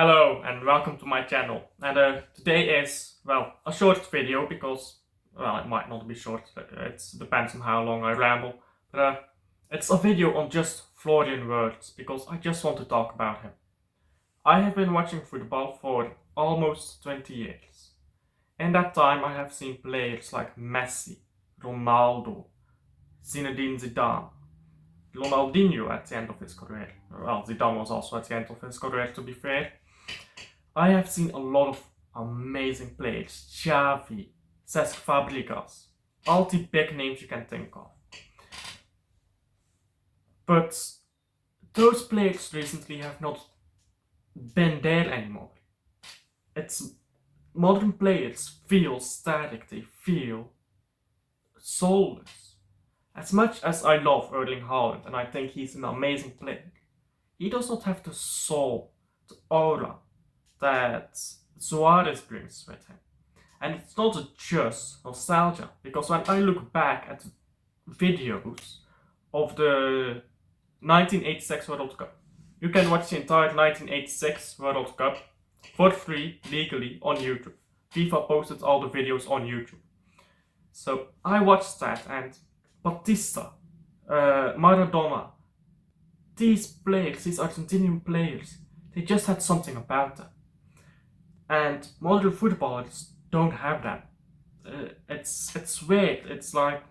Hello and welcome to my channel. And today is, well, a short video because, well, it might not be short. It depends on how long I ramble. But it's a video on just Florian Wirtz because I just want to talk about him. I have been watching football for almost 20 years. In that time I have seen players like Messi, Ronaldo, Zinedine Zidane, Ronaldinho at the end of his career. Well, Zidane was also at the end of his career, to be fair. I have seen a lot of amazing players. Xavi, Cesc Fabregas, all the big names you can think of. But those players recently have not been there anymore. It's modern players feel static, they feel soulless. As much as I love Erling Haaland and I think he's an amazing player, he does not have the soul, the aura that Suarez brings with him. And it's not just nostalgia, because when I look back at videos of the 1986 World Cup, you can watch the entire 1986 World Cup for free, legally, on YouTube. FIFA posted all the videos on YouTube. So I watched that, and Batista, Maradona, these players, these Argentinian players, they just had something about them. And modern footballers don't have that. It's weird. It's like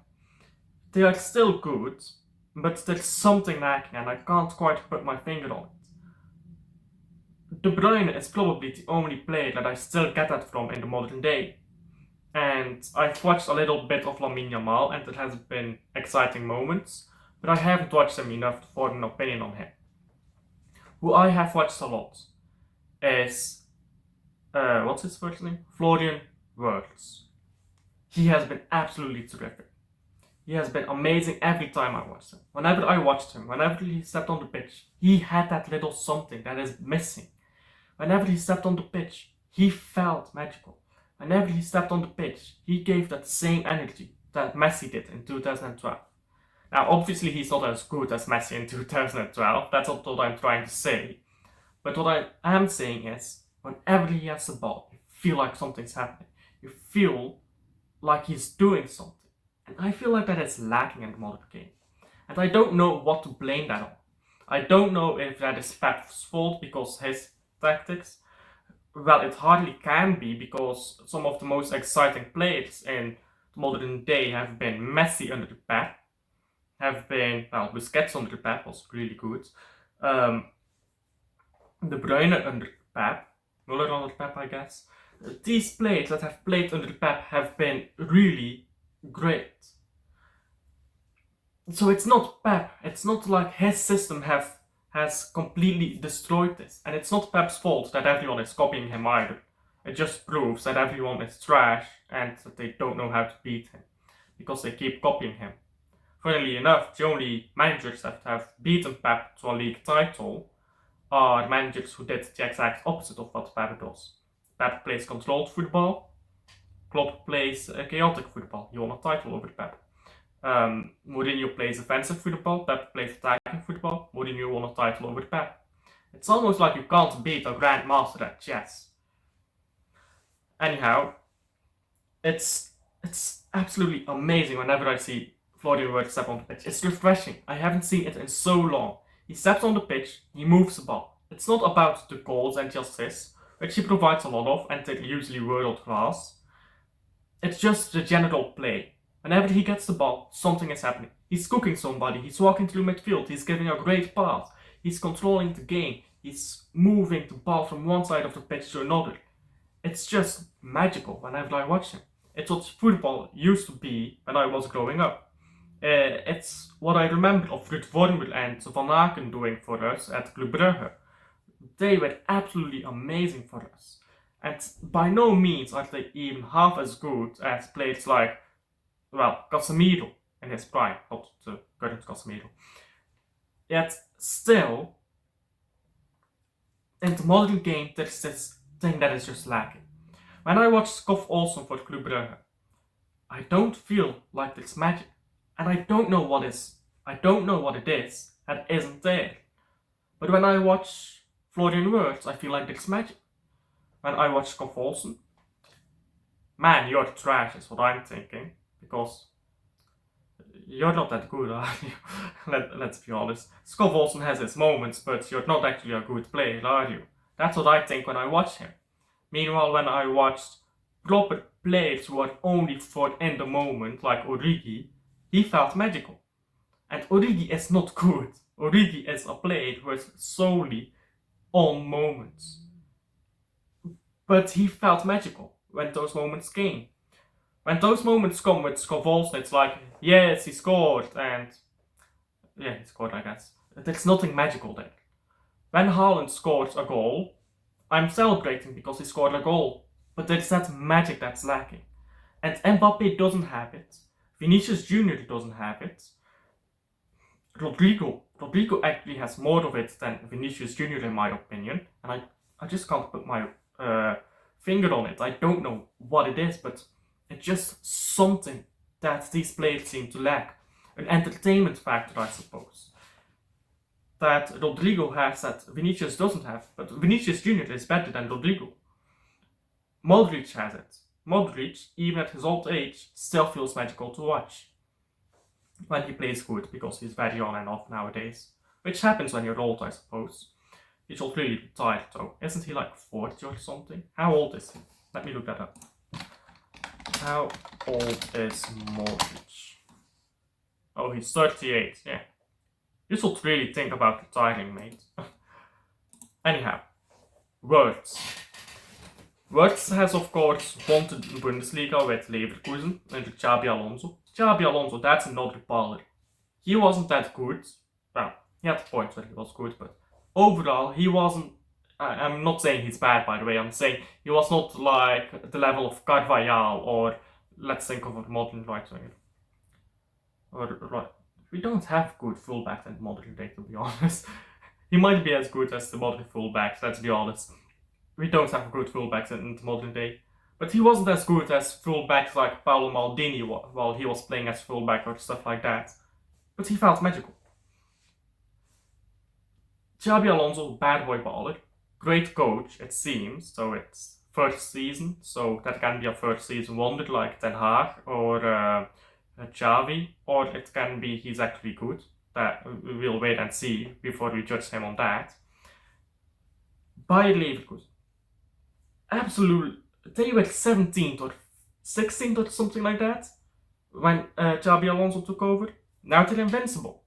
they are still good, but there's something lacking, and I can't quite put my finger on it. De Bruyne is probably the only player that I still get that from in the modern day. And I've watched a little bit of Lamine Yamal, and it has been exciting moments, but I haven't watched him enough to form an opinion on him. Who I have watched a lot is what's his first name? Florian Wirtz. He has been absolutely terrific. He has been amazing every time I watched him. Whenever I watched him, whenever he stepped on the pitch, he had that little something that is missing. Whenever he stepped on the pitch, he felt magical. Whenever he stepped on the pitch, he gave that same energy that Messi did in 2012. Now, obviously, he's not as good as Messi in 2012. That's not what I'm trying to say. But what I am saying is, whenever he has the ball, you feel like something's happening. You feel like he's doing something. And I feel like that is lacking in the modern game. And I don't know what to blame that on. I don't know if that is Pep's fault because his tactics. Well, it hardly can be, because some of the most exciting players in the modern day have been Messi under the Pep, have been, well, Busquets under the Pep was really good, De Bruyne under the Pep, Muller under the Pep, I guess. These players that have played under the Pep have been really great. So it's not Pep, it's not like his system has completely destroyed this. And it's not Pep's fault that everyone is copying him either. It just proves that everyone is trash and that they don't know how to beat him, because they keep copying him. Funnily enough, the only managers that have beaten Pep to a league title are managers who did the exact opposite of what Pep does. Pep plays controlled football, Klopp plays chaotic football. He won a title over Pep. Mourinho plays offensive football, Pep plays attacking football. Mourinho won a title over Pep. It's almost like you can't beat a grandmaster at chess. Anyhow, it's absolutely amazing whenever I see Florian Wirtz step on the pitch. It's refreshing. I haven't seen it in so long. He steps on the pitch, he moves the ball. It's not about the goals and the assists, which he provides a lot of, and they're usually world class. It's just the general play. Whenever he gets the ball, something is happening. He's cooking somebody, he's walking through midfield, he's giving a great pass, he's controlling the game, he's moving the ball from one side of the pitch to another. It's just magical whenever I watch him. It's what football used to be when I was growing up. It's what I remember of Ruud Vormel and Van Aken doing for us at Club Brugge. They were absolutely amazing for us. And by no means are they even half as good as players like, well, Casemiro in his prime, not the current Casemiro. Yet still, in the modern game, there's this thing that is just lacking. When I watch Skof Olsen for Club Brugge, I don't feel like there's magic. And I don't know what it is that isn't there. But when I watch Florian Wirtz, I feel like there's magic. When I watch Scott Olsen, man, you're trash is what I'm thinking. Because you're not that good, are you? Let's be honest. Scott Olsen has his moments, but you're not actually a good player, are you? That's what I think when I watch him. Meanwhile, when I watched proper players who are only for in the moment, like Origi, he felt magical. And Origi is not good. Origi is a player who is solely on moments. But he felt magical when those moments came. When those moments come with Scott Olsen, it's like, yes, he scored, and yeah, he scored, I guess. There's nothing magical there. When Haaland scores a goal, I'm celebrating because he scored a goal, but there's that magic that's lacking. And Mbappe doesn't have it. Vinicius Jr. doesn't have it. Rodrigo actually has more of it than Vinicius Jr. in my opinion, and I just can't put my finger on it. I don't know what it is, but it's just something that these players seem to lack. An entertainment factor, I suppose. That Rodrigo has that Vinicius doesn't have, but Vinicius Jr. is better than Rodrigo. Modric has it. Modric, even at his old age, still feels magical to watch. When he plays good, because he's very on and off nowadays. Which happens when you're old, I suppose. He's not really retired though. Isn't he like 40 or something? How old is he? Let me look that up. How old is Modric? Oh, he's 38, yeah. You should really think about retiring, mate. Anyhow, Wirtz. Wirtz has of course won the Bundesliga with Leverkusen under Xabi Alonso. Xabi Alonso, that's another baller. He wasn't that good. Well, he had points where he was good, but overall he wasn't. I'm not saying he's bad, by the way. I'm saying he was not like the level of Carvajal or let's think of a modern right winger. Or right. We don't have good fullbacks in modern day, to be honest. He might be as good as the modern fullbacks, let's be honest. We don't have good fullbacks in the modern day. But he wasn't as good as fullbacks like Paolo Maldini while he was playing as fullback or stuff like that. But he felt magical. Xabi Alonso, bad boy baller. Great coach, it seems. So it's first season. So that can be a first season wonder like Ten Hag or Xavi. Or it can be he's actually good. That we'll wait and see before we judge him on that. Bayer Leverkusen. Absolutely. They were 17th or 16th or something like that when Xabi Alonso took over. Now they're invincible.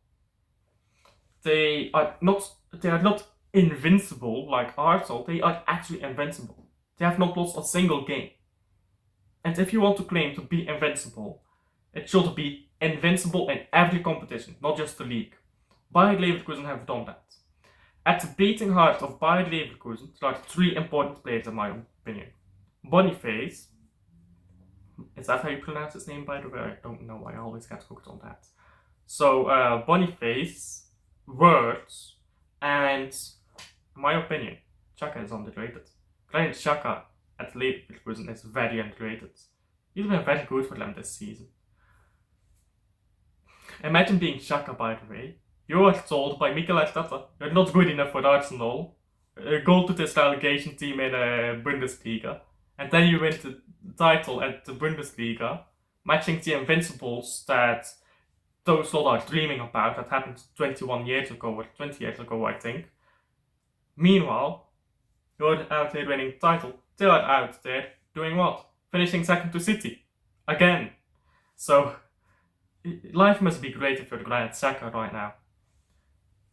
They are not invincible like Arsenal. They are actually invincible. They have not lost a single game. And if you want to claim to be invincible, it should be invincible in every competition, not just the league. Bayer Leverkusen have done that. At the beating heart of Bayer Leverkusen, there are three important players in my opinion. Boniface. Is that how you pronounce his name, by the way? I don't know. I always get hooked on that. So, Boniface, Wirtz, and in my opinion, Xhaka is underrated. Granit Xhaka at Leverkusen is very underrated. He's been very good for them this season. Imagine being Xhaka, by the way. You are told by Mikel Arteta, you're not good enough for Arsenal. Go to this relegation team in Bundesliga. And then you win the title at the Bundesliga, matching the invincibles that those lot are dreaming about. That happened 21 years ago, or 20 years ago, I think. Meanwhile, you're out there winning the title. They are out there doing what? Finishing second to City. Again. So, life must be great if you're Granit Xhaka right now.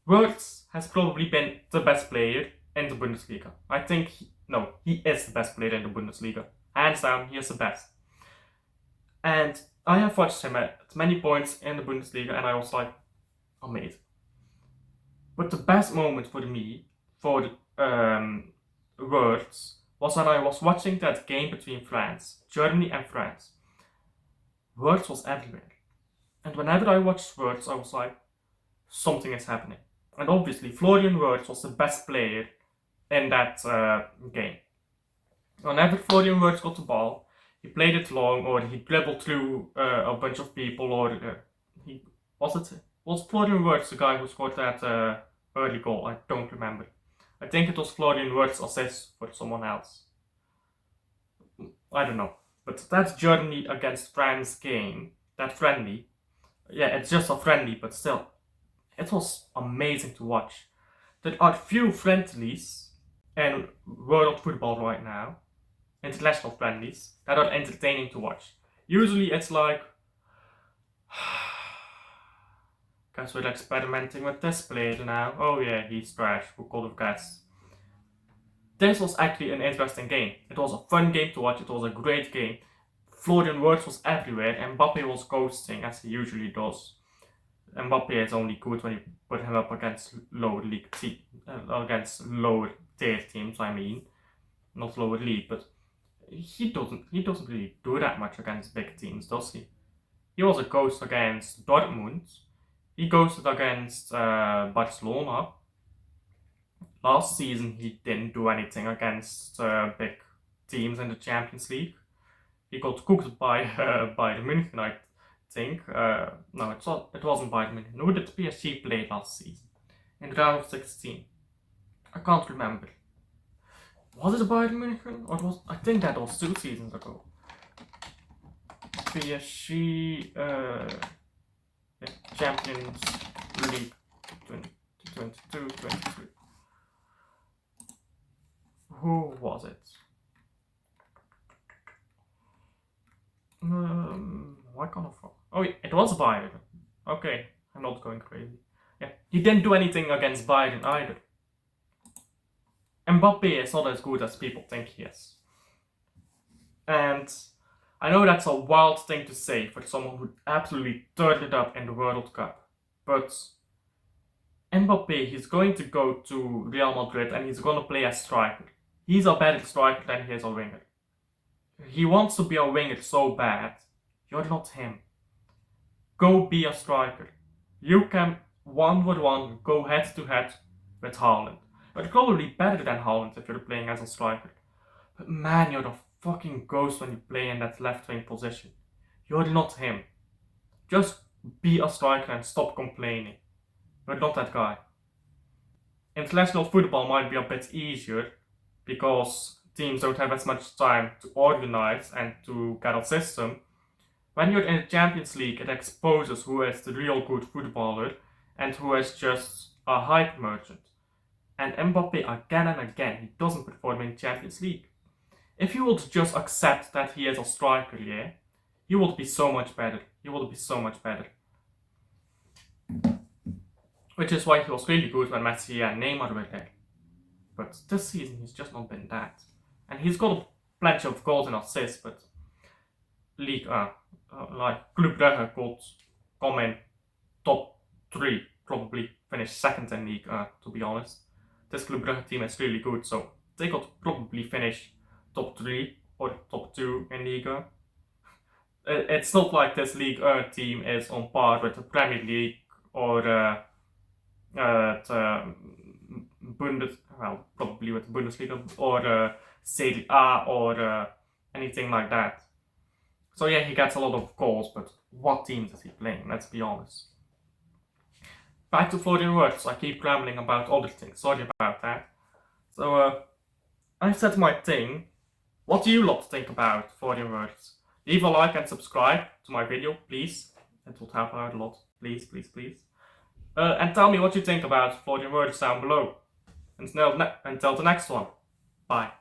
Wirtz has probably been the best player in the Bundesliga. I think, he is the best player in the Bundesliga. Hands down, he is the best. And I have watched him at many points in the Bundesliga and I was like, amazing. But the best moment for me, for Wirtz, was when I was watching that game between Germany and France. Wirtz was everywhere. And whenever I watched Wirtz, I was like, something is happening. And obviously, Florian Wirtz was the best player in that game. Whenever Florian Wirtz got the ball, he played it long, or he dribbled through a bunch of people, or was Florian Wirtz the guy who scored that early goal? I don't remember. I think it was Florian Wirtz assist for someone else. I don't know. But that Germany against France game, that friendly, yeah, it's just a friendly, but still, it was amazing to watch. There are few friendlies in world football right now, international friendlies, that are entertaining to watch. Usually it's like, guess we're experimenting with this player now. Oh yeah, he's trash, who could have guessed? This was actually an interesting game. It was a fun game to watch, it was a great game. Florian Wirtz was everywhere, and Mbappe was ghosting as he usually does. Mbappe is only good when you put him up against lower league against lower tier teams. I mean, not lower league, but he doesn't really do that much against big teams, does he? He was a ghost against Dortmund. He ghosted against Barcelona. Last season, he didn't do anything against big teams in the Champions League. He got cooked by Bayern München, I think. No, it wasn't Bayern München. Who did PSG play last season? In the round of 16. I can't remember. Was it Bayern München? Or I think that was 2 seasons ago. PSG Champions League 2022-23. Who was it? Why can't I fall? Oh, it was Bayern. Okay, I'm not going crazy. Yeah, he didn't do anything against Bayern either. Mbappe is not as good as people think he is. And I know that's a wild thing to say for someone who absolutely turned it up in the World Cup. But Mbappe, he's going to go to Real Madrid and he's going to play as striker. He's a better striker than he is a winger. He wants to be a winger so bad. You're not him. Go be a striker. You can 1v1 go head to head with Haaland. You're probably better than Haaland if you're playing as a striker. But man, you're a fucking ghost when you play in that left wing position. You're not him. Just be a striker and stop complaining. You're not that guy. International football might be a bit easier because teams don't have as much time to organize and to get a system. When you're in the Champions League, it exposes who is the real good footballer and who is just a hype merchant. And Mbappe, again and again, he doesn't perform in Champions League. If you would just accept that he is a striker, yeah, you would be so much better. You would be so much better. Which is why he was really good when Messi and Neymar were there. But this season, he's just not been that. And he's got plenty of goals and assists, but League like Club Brugge could come in top 3, probably finish second in League to be honest. This Club Brugge team is really good, so they could probably finish top 3 or top 2 in League. It's not like this League team is on par with the Premier League or probably with the Bundesliga or Serie A or anything like that. So yeah, he gets a lot of goals, but what teams is he playing? Let's be honest. Back to Florian Wirtz. I keep rambling about other things. Sorry about that. So I've said my thing. What do you lot think about Florian Wirtz? Leave a like and subscribe to my video, please. It would help out a lot. Please, please, please. And tell me what you think about Florian Wirtz down below. Until the next one. Bye.